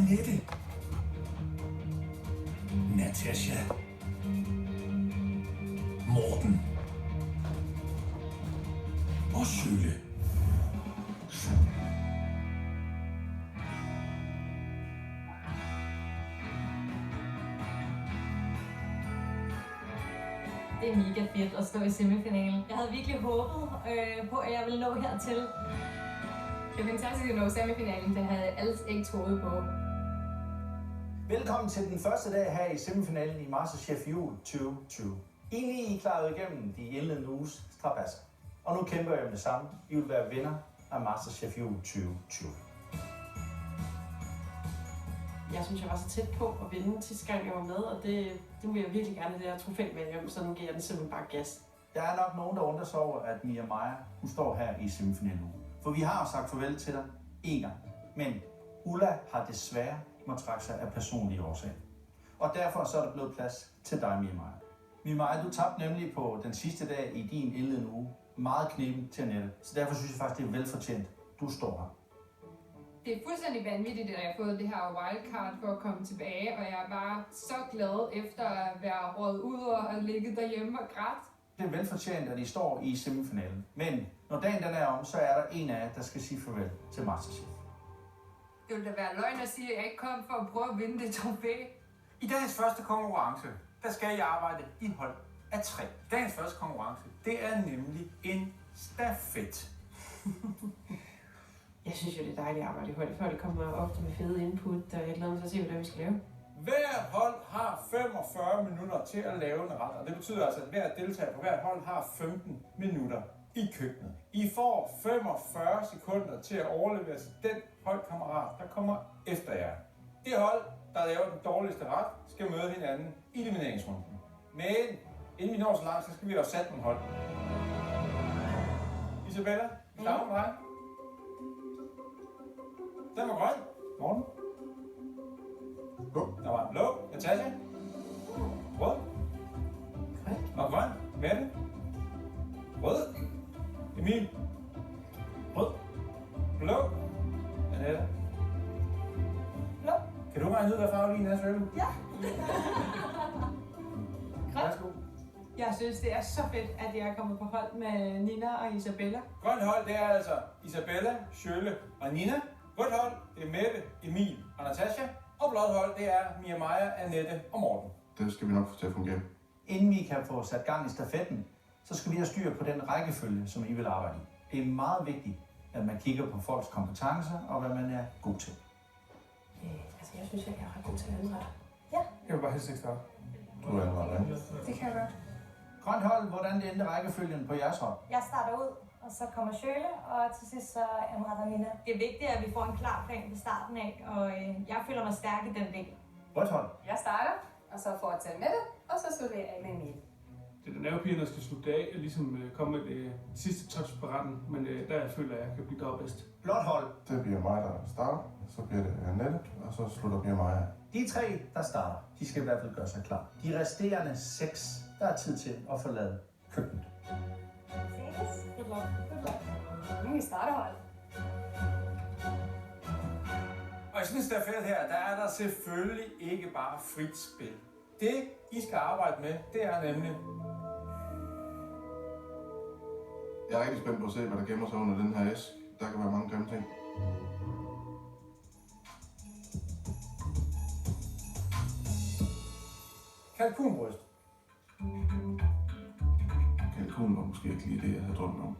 Annette, Natasha, Morten og Sjøle. Det er mega fedt at stå i semifinalen. Jeg havde virkelig håbet på, at jeg ville nå hertil. Det er fantastisk at nå semifinalen, det havde jeg alt ikke troet på. Velkommen til den første dag her i semifinalen i MasterChef Jul 2020. I klarede igennem de indledende uges strabasser. Og nu kæmper jeg med det samme. I vil være vinder af MasterChef Jul 2020. Jeg synes, jeg var så tæt på at vinde sidste gang, jeg var med, og det vil jeg virkelig gerne det der trofæ med hjem, så nu giver jeg den simpelthen bare gas. Der er nok nogen, der undrer sig over, at Mia Maja, hun står her i semifinalen. For vi har sagt farvel til dig en gang. Men Ulla har desværre måttet trække sig af personlige årsager. Og derfor så er der blevet plads til dig, Mia Maja. Mia Maja, du tabte nemlig på den sidste dag i din indledende uge meget knepen til Annette. Så derfor synes jeg faktisk, det er velfortjent. Du står her. Det er fuldstændig vanvittigt, at jeg har fået det her wildcard for at komme tilbage, og jeg er bare så glad efter at være røget ud og ligget derhjemme og grædt. Det er velfortjent, at I står i semifinalen. Men når dagen den er om, så er der en af jer, der skal sige farvel til MasterChef. Det ville da være løgn at sige, at jeg ikke kom for at prøve at vinde det trofæ. I dagens første konkurrence, der skal I arbejde i hold af 3. Dagens første konkurrence, det er nemlig en stafet. Jeg synes jo, det er dejligt at arbejde i hold. Folk kommer ofte med fede input, og jeg glæder mig til at se, hvad vi skal lave. Hvert hold har 45 minutter til at lave en ret, og det betyder altså, at hver deltager på hvert hold har 15 minutter i køkkenet. I får 45 sekunder til at overlevere til den holdkammerat, der kommer efter jer. Det hold, der laver den dårligste ret, skal møde hinanden i elimineringsrunden. Men inden vi når så langt, så skal vi have sat nogle hold. Isabella, start med dig. Den var grøn. Morten. Der var en blå. Natasha. Rød. Og grøn. Mette. Rød. Emil. Rød. Blå. Annette. Blå. Kan du regne ud, hvad farve din er, Sjøle? Ja. Værsgo. Jeg synes, det er så fedt, at jeg er kommet på hold med Nina og Isabella. Grønt hold, det er altså Isabella, Sjøle og Nina. Rødt hold, det er Mette, Emil og Natasha. Og blåt hold, det er Mia Maja, Annette og Morten. Det skal vi nok få til at fungere. Inden vi kan få sat gang i stafetten, så skal vi have styr på den rækkefølge, som I vil arbejde i. Det er meget vigtigt, at man kigger på folks kompetencer og hvad man er god til. Altså, jeg synes, jeg er ret god til at anrette. Jeg vil bare helst ikke starte. Du er anrettet, ikke? Det kan jeg godt. Grønt hold, hvordan det endte rækkefølgen på jeres hold? Jeg starter ud, og så kommer Sjøle, og til sidst så anretter Nina. Det er vigtigt, at vi får en klar plan ved starten af, og jeg føler mig stærk i den del. Rødt hold. Jeg starter, og så fortsætter med det, og så slutter jeg af med Emil. Det er den nervepige, der skal slutte af og ligesom komme med det sidste touch på retten, men der jeg føler, at jeg kan blive der bedst. Blåt hold. Det bliver mig, der starter. Så bliver det Annette, og så slutter Mia Maja. De 3, der starter, de skal i hvert fald gøre sig klar. De resterende 6, der er tid til at forlade køkkenet. Ses. Nu vi starter hold. Og i sådan en stafet her, der er der selvfølgelig ikke bare frit spil. Det, I skal arbejde med, det er nemlig... Jeg er rigtig spændt på at se, hvad der gemmer sig under den her æsk. Der kan være mange grimme ting. Kalkunbryst. Kalkun var måske ikke lige det, jeg havde drømt om.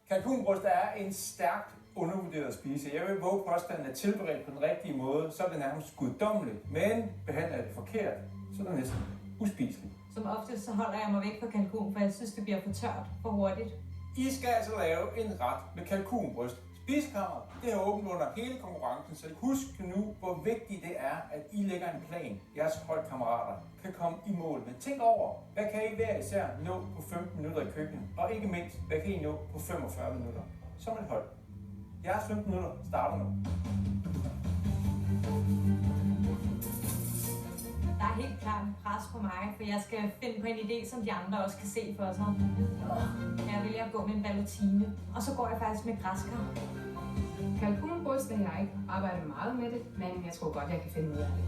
Kalkunbryst er en stærkt undervurderet spise. Jeg vil våge påstanden, at tilberedt på den rigtige måde, så er det nærmest guddommeligt. Men behandler det forkert, så er det næsten uspiseligt. Som oftest så holder jeg mig væk fra kalkun, for jeg synes, det bliver for tørt for hurtigt. I skal altså lave en ret med kalkunbryst. Spisekammeret, det er åbent under hele konkurrencen, så husk nu, hvor vigtigt det er, at I lægger en plan, jeres holdkammerater kan komme i mål med. Tænk over, hvad kan I hver især nå på 15 minutter i køkkenet, og ikke mindst, hvad kan I nå på 45 minutter som et hold. Jeres 15 minutter starter nu. Der er helt klart en pres på mig, for jeg skal finde på en idé, som de andre også kan se for sig. Jeg vælger at gå med en ballotine, og så går jeg faktisk med græskar. Kalkunbryst Ost har jeg ikke arbejdet meget med det, men jeg tror godt, jeg kan finde ud af det.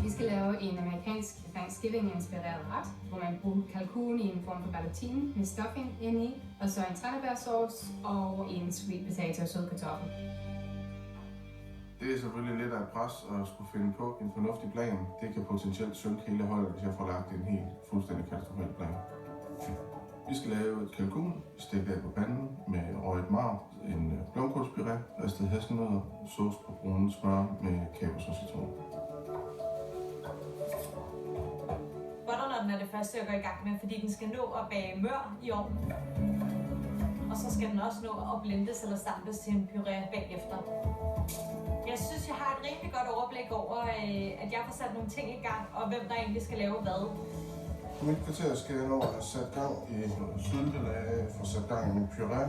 Vi skal lave en amerikansk Thanksgiving-inspireret ret, hvor man bruger kalkun i en form for ballottine med stuffing indeni, og så en tranebærsauce og en sweet potato og sød kartoffel. Det er selvfølgelig lidt af et pres at skulle finde på en fornuftig plan. Det kan potentielt synke hele holdet, hvis jeg får lagt en helt fuldstændig katastrofal plan. Vi skal lave et kalkun, stegt af på panden med røget marv, en blomkålspuré, ristet hasselnødder, sauce på brunen smør med kapers og citron. Butternuten er det første, jeg går i gang med, fordi den skal nå at bage mør i ovnen. Og så skal den også nå at blendes eller stampes til en puré bagefter. Jeg synes, jeg har et rimelig godt overblik over, at jeg får sat nogle ting i gang, og hvem der egentlig skal lave hvad. På mit kvarter skal jeg nå at sætte gang i syltelag, få sat gang i min puré.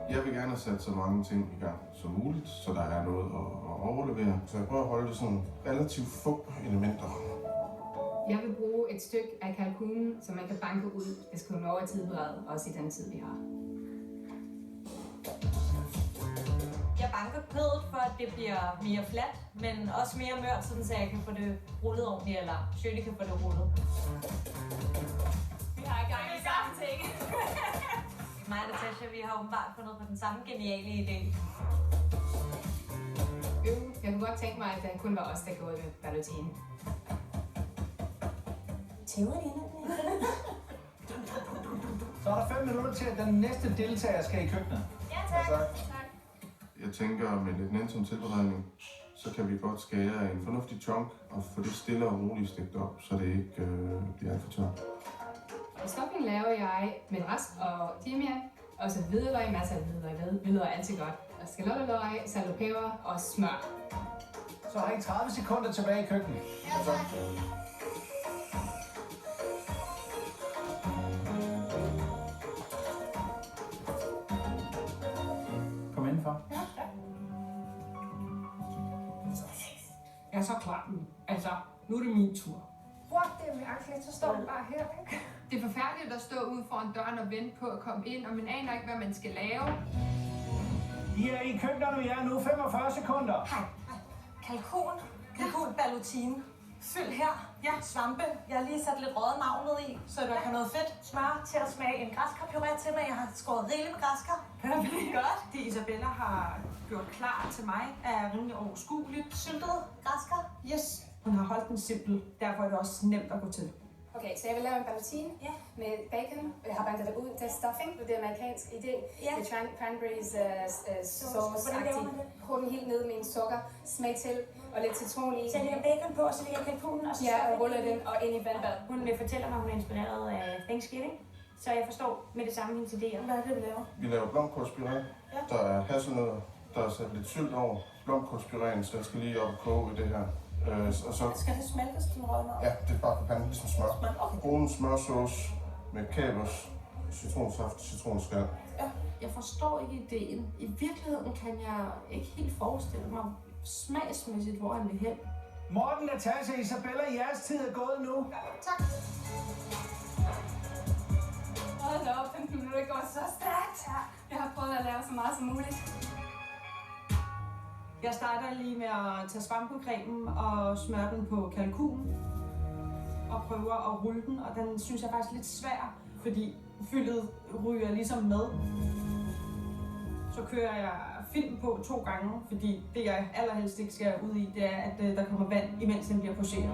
Jeg vil gerne have sat så mange ting i gang som muligt, så der er noget at overlevere. Så jeg prøver at holde det sådan relativt få elementer. Jeg vil bruge et stykke af kalkunen, som man kan banke ud. Det skal kunne over tidberede, også i den tid, vi har. Jeg banker kødet, for at det bliver mere fladt, men også mere mørt, sådan så jeg kan få det rullet ordentligt, eller Shirley kan få det rullet. Vi har gang i samme ting. Mig og Natasha, vi har åbenbart fundet på den samme geniale idé. Jeg kunne godt tænke mig, at det kun var os, der gjorde det med ballottine. Så er der 5 minutter til, at den næste deltager skal i køkkenet. Ja, tak. Jeg tænker, med lidt nænsom tilberedning, så kan vi godt skære en fornuftig chunk og få det stille og roligt stegt op, så det ikke bliver alt for tørt. Stuffing laver jeg med rask og timian, og så hvidløg, masser af hvidløg. Hvidløg er altid godt. Og skalotteløg, salt og peber og smør. Så har I 30 sekunder tilbage i køkkenet. Ja, tak. Kom indenfor. Jeg er så klar nu. Altså, nu er det min tur. Wow, det er mærkeligt, så står vi bare her, ikke? Det er forfærdeligt at stå ude foran døren og vente på at komme ind, og man aner ikke, hvad man skal lave. I er i køkkenet, og I er nu 45 sekunder. Hej. Kalkun ballottine. Fyld her. Ja, svampe. Jeg har lige sat lidt røget navn ned i, så der kan noget fedt. Smør til at smage en græskarpuré til mig. Jeg har skåret rigeligt med græskar. Perfekt. Godt. Det Isabella har gjort klar til mig er rimelig overskueligt. Syltet græskar. Yes, hun har holdt den simpel. Derfor er det også nemt at gå til. Okay, så jeg vil lave en ballottine med bacon. Jeg har banket det ud. Det er stuffing. Det er amerikansk idé. Ja. Det er cranberries sauce. Hvordan laver man det? Prøv den helt ned med en sukker. Smag til og lidt citron i. Så jeg lægger bacon på, og så lægger jeg kalkunen, og så og ruller den og ind i vandbad. Hun vil fortælle mig, at hun er inspireret af Thanksgiving. Så jeg forstår med det samme hendes idéer. Hvad er det, vi laver? Vi laver blomkålspuré. Der er hasselnødder. Der er sat lidt sylt over. Blomkålspuréen, så den skal lige op og koge i det her. Og så Skal det smeltes, den røde marv? ja, det er bare på panden, ligesom smør. Okay. Brun smørsauce med kapers, citronsaft, citronskal. Jeg forstår ikke ideen. I virkeligheden kan jeg ikke helt forestille mig smagsmæssigt, hvor han vil hen. Morten, Natasha, Isabella, jeres tid er gået nu. Tak. Hold da op, 15 minutter går så stærkt. Jeg har prøvet at lave så meget som muligt. Jeg starter lige med at tage svampencremen og smøre den på kalkunen. Og prøver at rulle den, og den synes jeg faktisk er lidt svær, fordi fyldet ryger ligesom med. Så kører jeg film på 2 gange, fordi det jeg allerhelst ikke skal ud i, det er, at der kommer vand, imens den bliver pocheret.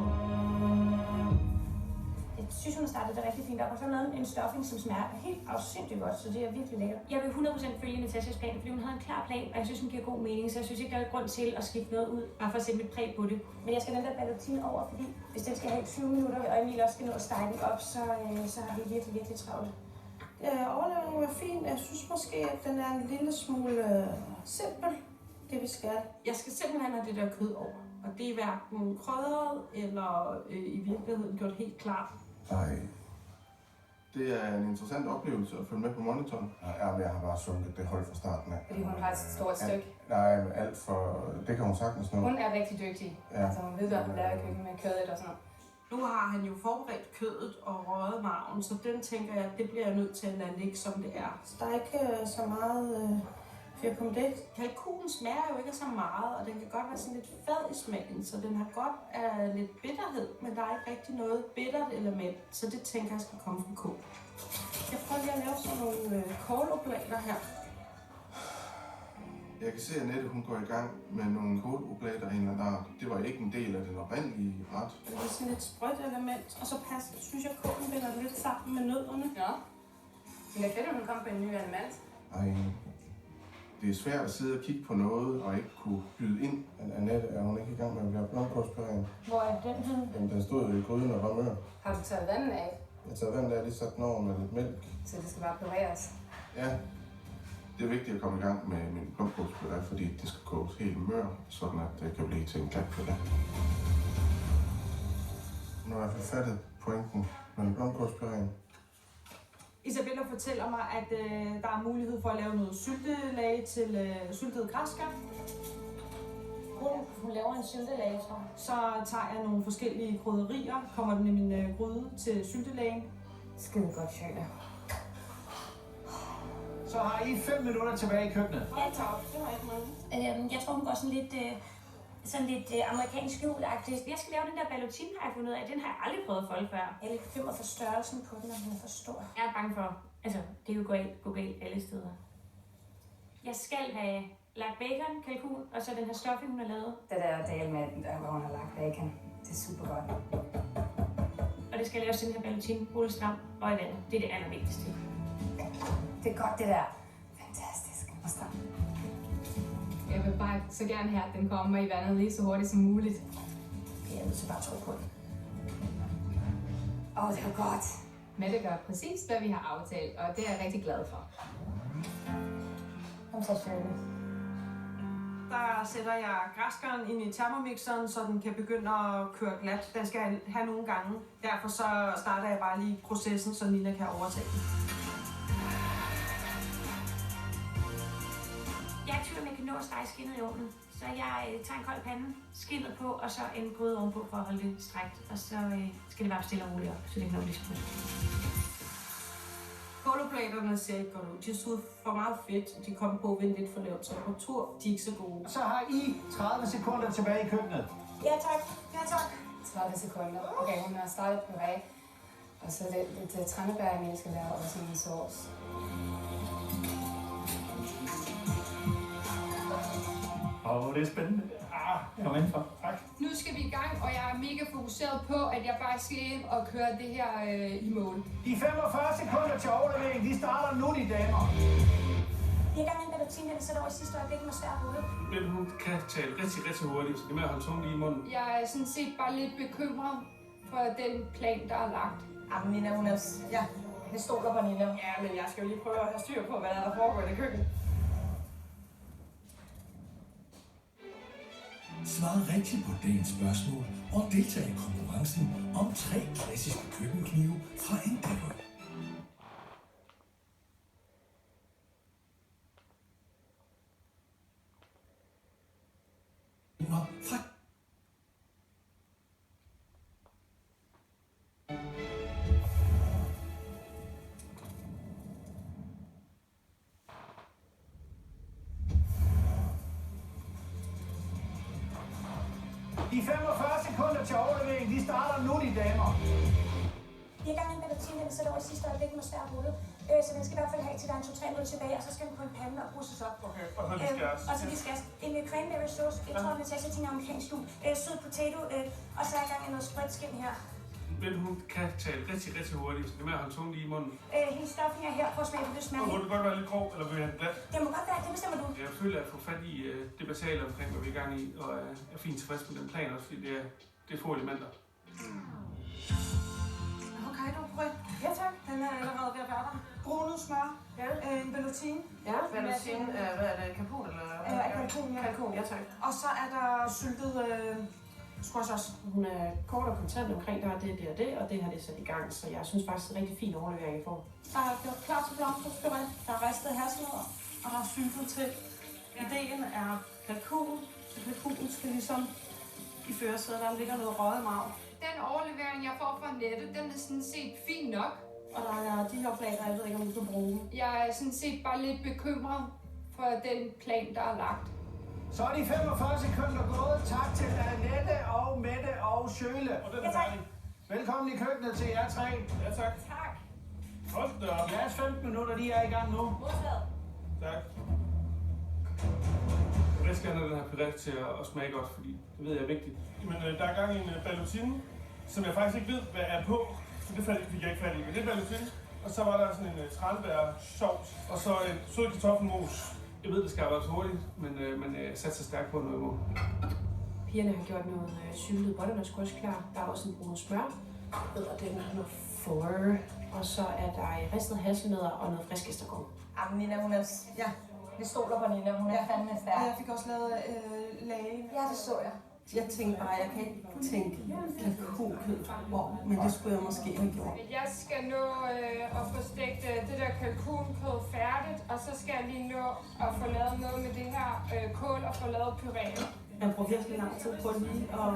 Jeg synes, hun startede det rigtig fint op, og så lavede en stuffing, som smager helt afsindigt godt, så det er virkelig lækkert. Jeg vil 100% følge Natashas plan, fordi hun havde en klar plan, og jeg synes, hun giver god mening, så jeg synes ikke, der er grund til at skifte noget ud, bare for at sætte mit præg på det. Men jeg skal den der ballottine over, fordi hvis den skal have 20 minutter, og Emil også skal nå at stege den op, så har vi virkelig, virkelig travlt. Overleveringen var fin. Jeg synes måske, at den er en lille smule simpel, det vi skal. Jeg skal simpelthen have det der kød over. Og det er hverken krydret eller i virkeligheden gjort helt klart. Nej. Det er en interessant oplevelse at følge med på monitoren. Ja, men jeg har bare sunket det hold fra starten af. Fordi hun har et stort stykke. Nej, men alt for... Det kan hun sagtens nå. Hun er rigtig dygtig. Ja. Altså hun ved, hvad hun laver i køkkenet med kødet og sådan noget. Nu har han jo forberedt kødet og røget marven, så den tænker jeg, det bliver jeg nødt til at lade ligge, som det er. Så der er ikke så meget 4,1. Kalkunen smager jo ikke så meget, og den kan godt være sådan lidt fad i smagen, så den har godt af lidt bitterhed, men der er ikke rigtig noget bittert element, så det tænker jeg skal komme fra kål. Jeg prøver lige at lave sådan nogle kåloblater her. Jeg kan se, at Annette hun går i gang med nogle kåloblater af en eller anden art. Det var ikke en del af den oprindelige ret. Det er sådan et sprødt element, og så synes jeg, at kålen binder lidt sammen med nødderne. Ja. Men det er fedt, at hun kom på en ny element. Ej, det er svært at sidde og kigge på noget og ikke kunne byde ind. Annette, er hun ikke i gang med at være blomkålspureen? Hvor er den henne? Jamen, den stod i gryden og var mør. Har du taget vandet af? Jeg tager vandet af, lige sat den over med lidt mælk. Så det skal bare pureres? Ja, det er vigtigt at komme i gang med min blomkålspuree, fordi det skal koges helt mør, sådan at det kan blive til en glat puré. Nu har jeg forfattet pointen med blomkålspureen. Isabella fortæller mig, at der er mulighed for at lave noget syltelage til syltede græskar. Hun laver en syltelage, tror jeg. Så tager jeg nogle forskellige krydderier, kommer den i min gryde til syltelagen. Skide godt, Sjøle. Så har I 5 minutter tilbage i køkkenet. Ja, tak. Det var ikke meget. Jeg tror, hun går sådan lidt amerikansk julagtigt. Jeg skal lave den der ballotine, har jeg fundet ud af. Den har jeg aldrig prøvet at folde før. Jeg er lidt bekymret for størrelsen på den, og den er for stor. Jeg er bange for, det er jo gå galt alle steder. Jeg skal have lagt bacon, kalkun, og så den her stuffing, hun har lavet. Det der del med, hvor hun har lagt bacon, det er super godt. Og det skal laves den her ballotine, rullestram og i vandet. Det er det allervigtigste. Det er godt, det der. Fantastisk. Og stram. Jeg vil bare så gerne have, at den kommer i vandet lige så hurtigt som muligt. Jeg er nødt til bare at trykke på den. Det var godt. Mette gør præcis, hvad vi har aftalt, og det er jeg rigtig glad for. Kom så, Sjøle. Der sætter jeg græskaren ind i termomixeren, så den kan begynde at køre glat. Den skal have nogle gange. Derfor så starter jeg bare lige processen, så Nina kan overtage den. Jeg er i tvivl, om jeg kan nå at stege skindet i ovnen. Så jeg tager en kold pande, skindet på, og så en gryde ovenpå for at holde det strækt. Og så skal det bare stille og roligt op, så det kan nå blive sprødt. Kålobladerne ser ikke godt ud. De er for meget fedt. De kommer på ved en lidt for lavt temperatur. De er ikke så gode. Så har I 30 sekunder tilbage i køkkenet. Ja, tak. Ja, tak. 30 sekunder. Okay, hun har startet puré. Og så lidt tranebær, jeg skal lave, og sådan en sauce. Det er spændende. Kom indenfor. Tak. Nu skal vi i gang, og jeg er mega fokuseret på, at jeg bare skal hjem og køre det her i mål. De 45 sekunder til overlevering, de starter nu, de damer. Jeg er gang med en ballotine, der sætter over i sidste øjeblik, den var svær at bruge. Men hun kan tale rigtig, rigtig hurtigt, så det med at holde tungen lige i munden. Jeg er sådan set bare lidt bekymret for den plan, der er lagt. Jamen, Nina, hun er... Ja, jeg stoler på Nina. Ja, men jeg skal jo lige prøve at have styr på, hvad der foregår i det køkken. Svar rigtigt på dagens spørgsmål og deltag i konkurrencen om 3 klassiske køkkenknive fra Endeavour. Fra De 45 sekunder til overlevering, de starter nu, de damer. Jeg er gang med en ballotine, der sætter over i sidste øjeblik, den var svær at bruge. Så den skal i hvert fald have til, der er en 2-3 minutter tilbage, og så skal den på en pande og brusses op. Okay, og så de skæres. Og så de skæres. En cranberry sauce, jeg tror, Natasha tænker amerikansk jul, sød potato, og så er jeg i gang med noget sprøjtskin her. Men hun kan tale rigtig, rigtig hurtigt, så det med at holde tungen lige i munden. Hendes stuffing er her, for at smage på det smager. Må det godt være lidt grov, eller vil vi have det glat? Det må godt være, det bestemmer du. Jeg føler, at jeg får fat i det basale omkring, hvad vi er i gang i, og er fint tilfreds med den plan også, fordi det er få elementer. Hokkaido-brød. Ja, tak. Den er allerede ved at være der. Brunet smør. Ja. En ballotine. Ja, ballotine. Hvad er det? Kalkun eller? Kalkun, ja. Kalkun, ja tak. Og så er der syltet squash også. Hun er kort og kontant omkring, der er det, og det har det sat i gang, så jeg synes faktisk, det er en rigtig fin overlevering, I får. Der er gjort klar til blomkålspuré. Der er ristet hasselnødder, og der er syltet til. Ideen er kalkun, så kalkunen skal ligesom i førersædet, der ligger noget røget marv. Den overlevering, jeg får fra nettet, den er sådan set fin nok. Og der er de her planer, jeg ved ikke, om du kan bruge dem. Jeg er sådan set bare lidt bekymret for den plan, der er lagt. Så er de 45 sekunder gået. Tak til Annette og Mette og Sjøle. Og den er færdig. Velkommen i køkkenet til jer tre. Ja, tak. Tak. Hold da op. Jeres 15 minutter, de er i gang nu. Modtaget. Tak. Jeg skal have den her puré til at smage godt, fordi det ved jeg er vigtigt. Men der er gang i en ballotine, som jeg faktisk ikke ved, hvad er på. Så det fik jeg ikke fat i. Men det er ballotine. Og så var der sådan en tranbær-sovs, og så en sød kartoffelmos. Jeg ved, det skal arbejde hurtigt, men jeg satser stærkt på noget imod. Pigerne har gjort noget syltet butternut klar. Der er også en brun smør. Den er noget forre. Og så er der ristet hasselnødder og noget frisk estragon. Jamen Nina, hun er... Ja, vi stoler på Nina. Hun er fandme stærk. Jeg fik også lavet lage. Ja, det så jeg. Jeg tænkte bare, jeg kan ikke tænke kalkunkød. Wow, men det skulle jeg måske have gjort. Jeg skal nå at få stegt det der kalkunkød færdigt, og så skal jeg lige nå at få lavet noget med det her kål og få lavet puréen. Jeg bruger virkelig lang tid på lige at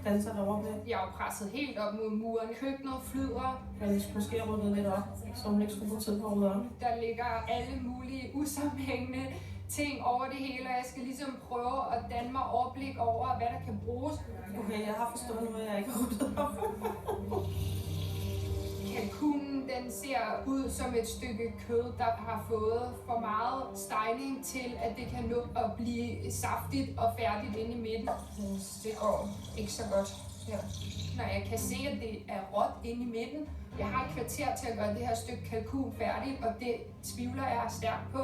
danse derovre med. Jeg er jo presset helt op mod muren. Køkkenet flyder. Men vi skulle måske have ryddet lidt op, så hun ikke skulle få tid på at rydde op. Der ligger alle mulige usammenhængende ting over det hele, og jeg skal ligesom prøve at danne mig overblik over, hvad der kan bruges. Okay, jeg har forstået nu, at jeg ikke har ryddet op. Kalkunen, den ser ud som et stykke kød, der har fået for meget stejning til, at det kan nå at blive saftigt og færdigt inde i midten. Det går ikke så godt her. Når jeg kan se, at det er råt inde i midten. Jeg har et kvarter til at gøre det her stykke kalkun færdigt, og det tvivler jeg stærkt på.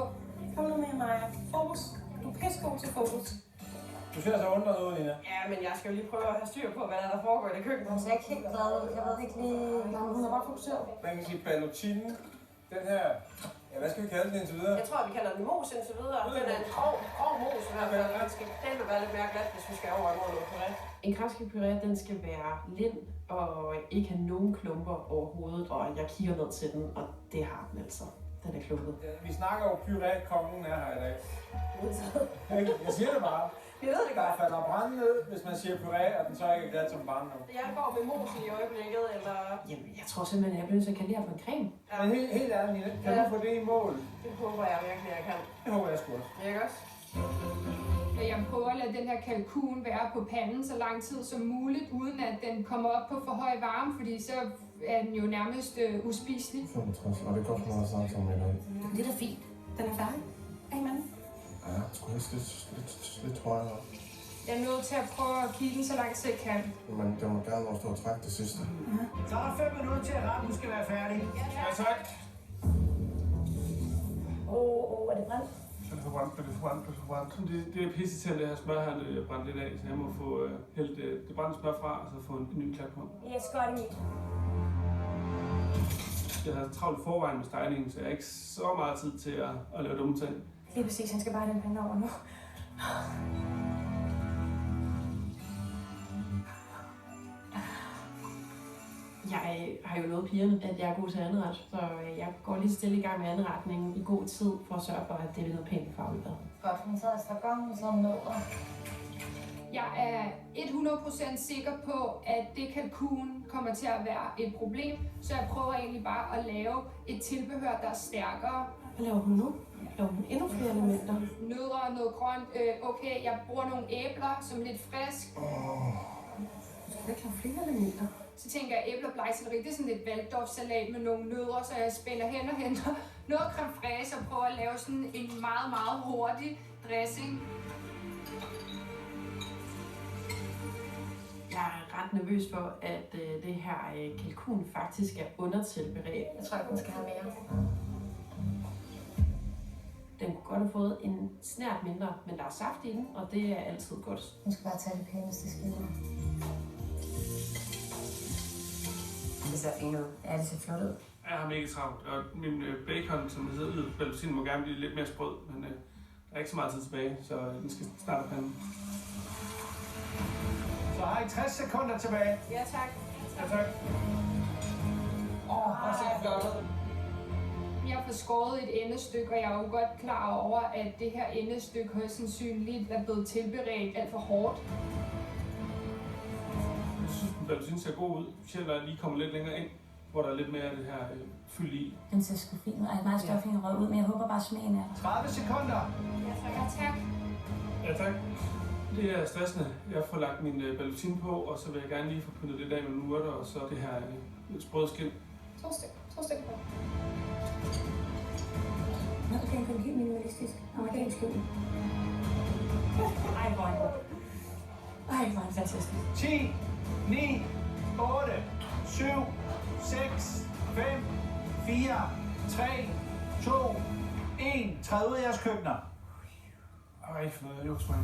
Kom nu med, Maja. Fokus. Du er pissegod til fokus. Du ser så undret ud, Nina. Ja, men jeg skal jo lige prøve at have styr på, hvad der foregår i det køkken. Så jeg er ikke helt glad. Jeg ved ikke lige... Hun er bare fokuseret. Man kan sige ballotine. Den her... Ja, hvad skal vi kalde den indtil videre? Jeg tror, vi kalder den mos indtil videre. Den er en grov mos i hvert fald. Den skal dælme være lidt mere glat, hvis vi skal over imod noget puré. En græske puré, den skal være lind og ikke have nogen klumper overhovedet. Og jeg kigger ned til den, og det har den altså. Den er klumpet. Ja, vi snakker jo puré-kongen er her i dag. Jeg siger det bare. Vi ved det godt. Der falder brænde ned, hvis man siger puré, og den så ikke er glat som barn nu. Jeg går med mos i øjeblikket, eller... Jamen, jeg tror simpelthen, jeg bliver nødt til at kalde det her på en creme. Ja. Men helt ærligt, Nina, kan du få det i mål? Det håber jeg virkelig, jeg kan. Det håber jeg sgu også. Ikke også? Jeg prøver at lade den her kalkun være på panden så lang tid som muligt, uden at den kommer op på for høj varme, fordi så er den jo nærmest uspiselig. 65, og det går for meget sammen som i dag. Det er da fint. Den er færdig. Amen. Ja, jeg skulle helst lidt højere. Jeg er nødt til at prøve at kigge den så langt, så jeg kan. Men det må gerne nå at stå og trække det sidste. Så er der 5 minutter til, at retten skal være færdig. Ja, tak. Er det brændt? Det er for brændt. Det er pisse til, at det her smør her er brændt lidt af, så jeg må få hældt det brændte smør fra, og så få en ny klap på. Yes, godt Emil. Jeg har travlt forvejen med stejlingen, så jeg har ikke så meget tid til at lave dumme ting. Lige præcis, han skal bare have den pande over nu. Jeg har jo lovet pigerne, at jeg er god til anden ret, så jeg går lige stille i gang med anden retningen i god tid, for at sørge for, at det er noget pænt farligt. Godt, hun sad estragon, så nødder. Jeg er 100% sikker på, at det kalkun kommer til at være et problem, så jeg prøver egentlig bare at lave et tilbehør, der er stærkere. Hvad laver hun nu? Laver hun endnu flere elementer? Nødder og noget grønt. Okay, jeg bruger nogle æbler som lidt frisk. Du skal ikke lave flere elementer. Så tænker jeg, æbler og blegselleri, det er sådan lidt Waldorf-salat med nogle nødder, så jeg spænder hen og henter noget creme fraise og prøver at lave sådan en meget, meget hurtig dressing. Jeg er ret nervøs for, at det her kalkun faktisk er undertilberedt. Jeg tror ikke, den skal have mere. Den kunne godt have fået en snært mindre, men der er saft i den, og det er altid godt. Hun skal bare tage det pæneste skiver. Det ser fint ud. Ja, det ser flot ud. Jeg har mega travlt, og min bacon, som jeg sidder ude på ballotinen, må gerne blive lidt mere sprød, men der er ikke så meget tid tilbage, så den skal snart have panden. Så har I 60 sekunder tilbage. Ja, tak. Ja, tak. Hvor ser det flot ud. Jeg har fået skåret et endestykke, og jeg er jo godt klar over, at det her endestykke højst sandsynligt er blevet tilberedt alt for hårdt. Jeg synes, at ballotinen ser god ud, selv når jeg lige kommer lidt længere ind. hvor der er lidt mere af det her fyld i. Den ser sgu fin ud. Ej, meget stuffing rød ud, men jeg håber bare smagen er der. 30 sekunder. Ja, tak. Ja, tak. Det er stressende. Jeg får lagt min ballotin på, og så vil jeg gerne lige få pyntet lidt af med nogle urter, og så det her sprøde skind. 2 stykker på. Nå, det kan kun helt minimalistisk. Amerikansk ud. Ej, hvor er det. Ej, hvor er det fantastisk. 10, 9, 8, 7, 6, 5, 4, 3, 2, 1. Træd ud af jeres køkkener. Ej, for noget juksmand.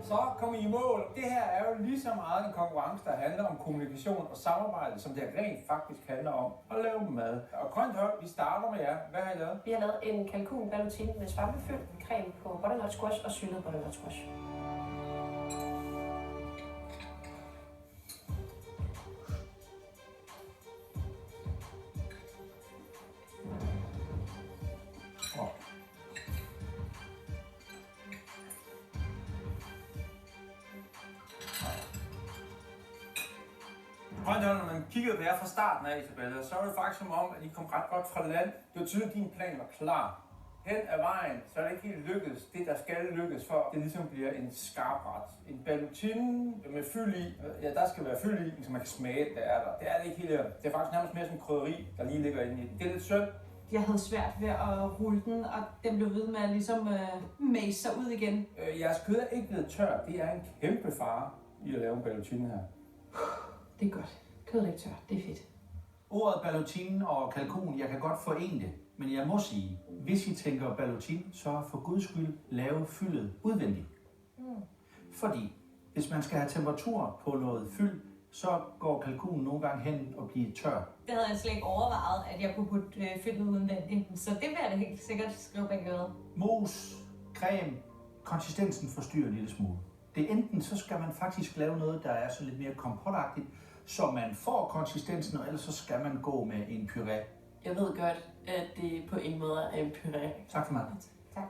Så kom I i mål. Det her er jo lige så meget en konkurrence, der handler om kommunikation og samarbejde, som det rent faktisk handler om at lave mad. Og grønt hold, vi starter med jer. Hvad har I lavet? Vi har lavet en kalkun ballotin med svampefyld, creme på butternut squash og syltet butternut squash. Når man kiggede på jer fra starten af, Isabella, så var det faktisk som om, at I kom ret godt fra land. Det var tydeligt, at din plan var klar. Hen ad vejen, så er det ikke helt lykkedes. Det, der skal lykkes, for det ligesom bliver en skarp ret. En ballotin med fyld i. Ja, der skal være fyld i, så man kan smage, det er der. Det er det ikke helt her. Det er faktisk nærmest mere som krydderi, der lige ligger inde i. Det er lidt synd. Jeg havde svært ved at rulle den, og den blev ved med at ligesom mase sig ud igen. Jeres kød er ikke blevet tør. Det er en kæmpe fare i at lave en ballotin her. Det er godt. Kødet er ikke tør. Det er fedt. Ordet ballotin og kalkun, jeg kan godt forene det. Men jeg må sige, hvis I tænker ballotin, så for guds skyld lave fyldet udvendigt. Fordi hvis man skal have temperatur på noget fyld, så går kalkunen nogle gange hen og bliver tør. Det havde jeg slet ikke overvejet, at jeg kunne putte fyldet udvendigt. Så det vil jeg da helt sikkert skrive bag øret. Mos, creme, konsistensen forstyrrer en lille smule. Det er enten, så skal man faktisk lave noget, der er så lidt mere kompotagtigt, så man får konsistensen, og ellers så skal man gå med en puré. Jeg ved godt, at det på en måde er en puré. Tak for meget. Tak.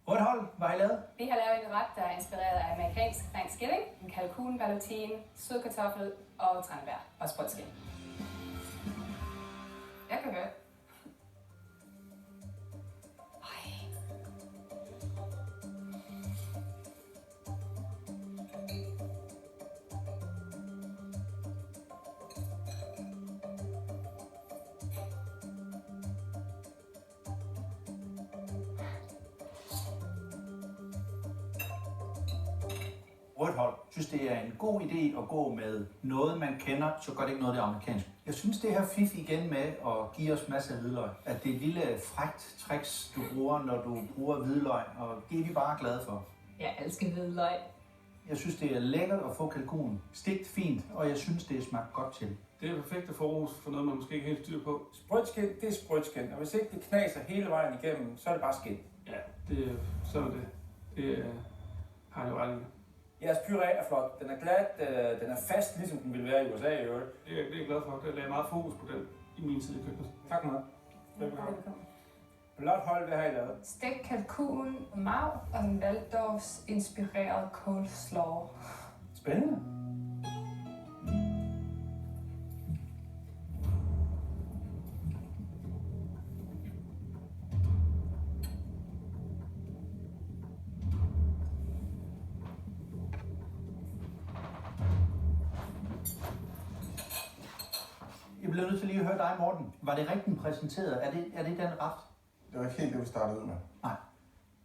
Rødt hold, hvad har I lavet? Vi har lavet en ret, der er inspireret af amerikansk Thanksgiving, en kalkun, ballotin, sødkartoffel og tranebær og sprødskind. Jeg kan høre. Rødt hold synes, det er en god idé at gå med noget, man kender, så gør det ikke noget, det er amerikansk. Jeg synes, det her fif igen med at give os masser af hvidløg, at det er et lille frækt tricks, du bruger, når du bruger hvidløg, og det er vi bare glade for. Jeg elsker hvidløg. Jeg synes, det er lækkert at få kalkun stegt fint, og jeg synes, det smager godt til. Det er perfekt at få ros for noget, man måske ikke helt styr på. Sprødskind, det er sprødskind, og hvis ikke det knaser hele vejen igennem, så er det bare skind. Ja, sådan er det. Det har jeg jo ret i. Jeres puré er flot. Den er glat, den er fast, ligesom den ville være i USA i øvrigt. Det er jeg glad for. Jeg lagde meget fokus på den i min tid i køkkenet. Tak meget. Velkommen. Blot hold, hvad har I lavet? Stegt kalkun, marv og en Waldorfs inspireret coleslaw. Spændende. Jeg bliver nødt til lige at høre dig, Morten. Var det rigtigt præsenteret? Er det den ret? Det var ikke helt det, vi startede ud med. Nej.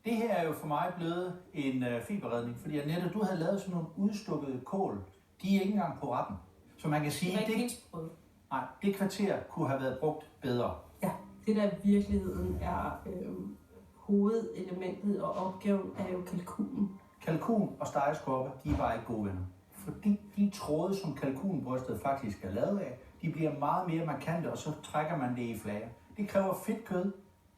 Det her er jo for mig blevet en fiberredning, fordi Annette, du havde lavet sådan nogle udstukkede kål. De er ikke engang på retten. Så man kan sige, det kvarter kunne have været brugt bedre. Ja, det der i virkeligheden er hovedelementet og opgaven er jo kalkunen. Kalkun og stegeskorpe, de er bare ikke gode venner. Fordi de tråde, som kalkunbrystet faktisk er lavet af, de bliver meget mere markante, og så trækker man det i flager. Det kræver fedt kød,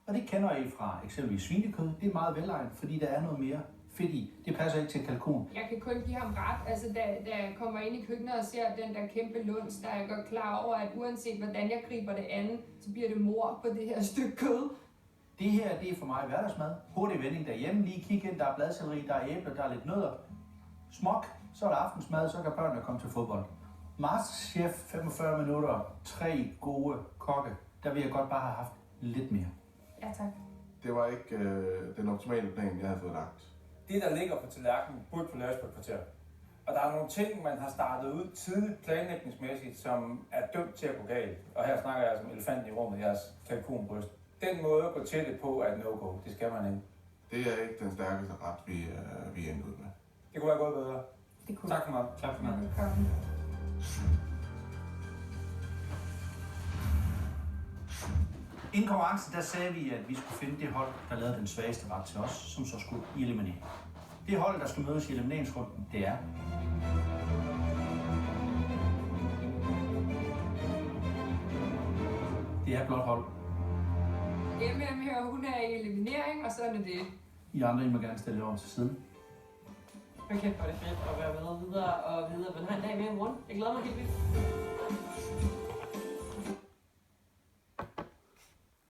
og det kender I fra eksempelvis svinekød. Det er meget velegnet, fordi der er noget mere fedt i. Det passer ikke til kalkun. Jeg kan kun give ham ret. Altså, da jeg kommer ind i køkkenet og ser den der kæmpe luns, der er jeg godt klar over, at uanset hvordan jeg griber det andet, så bliver det mor på det her stykke kød. Det her, det er for mig hverdagsmad. Hurtig vending derhjemme. Lige kig ind, der er bladselleri, der er æbler, der er lidt nødder. Smok, Så er der aftensmad, så kan børnene komme til fodbold. Masterchef, 45 minutter, 3 gode kokke. Der vil jeg godt bare have haft lidt mere. Ja, tak. Det var ikke den optimale plan, jeg havde fået lagt. Det, der ligger på tallerkenen, burde kunne laves på et kvarter. Og der er nogle ting, man har startet ud tidligt planlægningsmæssigt, som er dømt til at gå galt. Og her snakker jeg altså om elefanten i rummet, jeres kalkunbryst. Den måde at gå til det på er et no-go. Det skal man ikke. Det er ikke den stærkeste ret, vi endte ud med. Det kunne være gået bedre. Det kunne. Tak for meget. Tak for mig. Velkommen. Inden konkurrencen, der sagde vi, at vi skulle finde det hold, der lavede den svageste ret til os, som så skulle i eliminering. Det hold, der skal mødes i elimineringsrunden, det er... Det er blot hold. MM her, hun er i eliminering, og sådan er det. I andre, I må gerne stille jer over til siden. Okay, hvor er det fedt at være med videre og videre. Men har en dag mere i morgen. Jeg glæder mig helt vildt.